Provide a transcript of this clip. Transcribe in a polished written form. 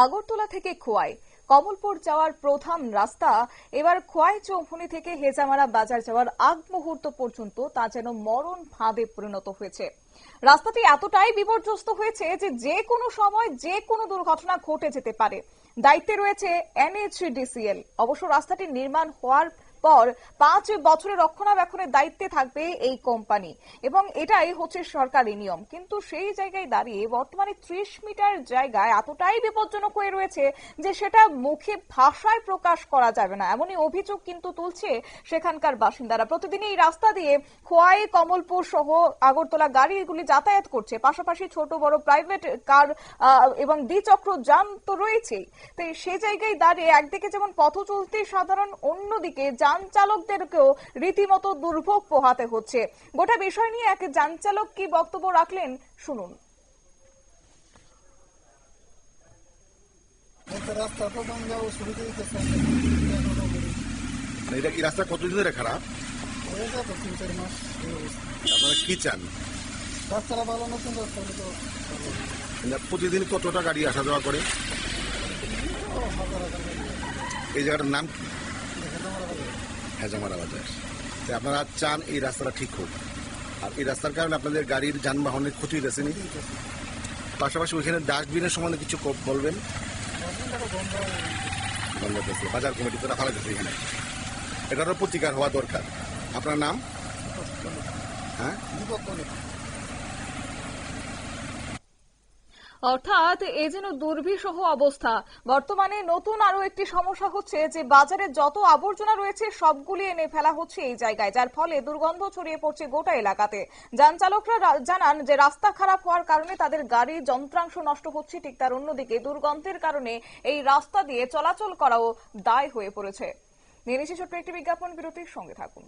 আগরতলা থেকে খোয়াই কমলপুর যাওয়ার প্রধান রাস্তা এবার খোয়াই চৌমুহনী থেকে হেজামারা বাজার যাওয়ার আগ মুহূর্ত পর্যন্ত তা যেন মরণ ফাঁদে পরিণত হয়েছে। রাস্তাটি এতটাই বিপর্যস্ত হয়েছে যে কোনো সময় যে কোনো দুর্ঘটনা ঘটে যেতে পারে। দায়িত্বে রয়েছে NHDCL। অবশ্য রাস্তাটি নির্মাণ হওয়ার পর 5 বছরের রক্ষণাবেক্ষণের দায়িত্বে থাকবে এই কোম্পানি এবং এটাই হচ্ছে সরকারি নিয়ম। কিন্তু সেই জায়গায় দাঁড়িয়ে বর্তমানে 30 মিটার জায়গায় এতটাই বিপজ্জনক হয়ে রয়েছে যে সেটা মুখে ভাষায় প্রকাশ করা যাবে না, এমনই অভিযোগ কিন্তু তুলছে সেখানকার বাসিন্দারা। প্রতিদিন এই রাস্তা দিয়ে খোয়াই, কমলপুর সহ আগরতলা গাড়িগুলি যাতায়াত করছে, পাশাপাশি ছোট বড় প্রাইভেট কার এবং দ্বিচক্র যান তো রয়েছেই। তাই সেই জায়গায় দাঁড়িয়ে একদিকে যেমন পথ চলতি সাধারণ, অন্যদিকে যান চালকদেরকেও রীতিমতো দুর্ভোগ পোহাতে হচ্ছে। গোটা বিষয় নিয়ে এক যান চালক কি বক্তব্য রাখলেন শুনুন। এটা কি রাস্তা কতদিন ধরে খারাপ? আপনারা কি চান? রাস্তাটা ভালো, নতুন রাস্তা। প্রতিদিন কতটা গাড়ি আসা যাওয়া করে? এই জায়গাটার নাম কি? হেজামারা বাজার। আপনারা চান এই রাস্তাটা ঠিক হোক, আর এই রাস্তার কারণে আপনাদের গাড়ির যানবাহনের ক্ষতি হয়েছে নি? পাশাপাশি ওইখানে ডাস্টবিনের সম্বন্ধে কিছু বলবেন? বন্ধ করছে বাজার কমিটি, তারা ভালো গেছে এখানে, এটারও প্রতিকার হওয়া দরকার। আপনার নাম? হ্যাঁ, অর্থাৎ এ যেন দুর্বিষহ অবস্থা। বর্তমানে নতুন আরো একটি সমস্যা হচ্ছে যে বাজারে যত আবর্জনা রয়েছে সবগুলি এনে ফেলা হচ্ছে এই জায়গায়, যার ফলে দুর্গন্ধ ছড়িয়ে পড়ছে গোটা এলাকাতে। যান চালকরা জানান যে রাস্তা খারাপ হওয়ার কারণে তাদের গাড়ির যন্ত্রাংশ নষ্ট হচ্ছে, ঠিক তার অন্যদিকে দুর্গন্ধের কারণে এই রাস্তা দিয়ে চলাচল করাও দায় হয়ে পড়েছে। নিয়ে নিচ্ছি ছোট্ট একটি বিজ্ঞাপন বিরতির সঙ্গে থাকুন।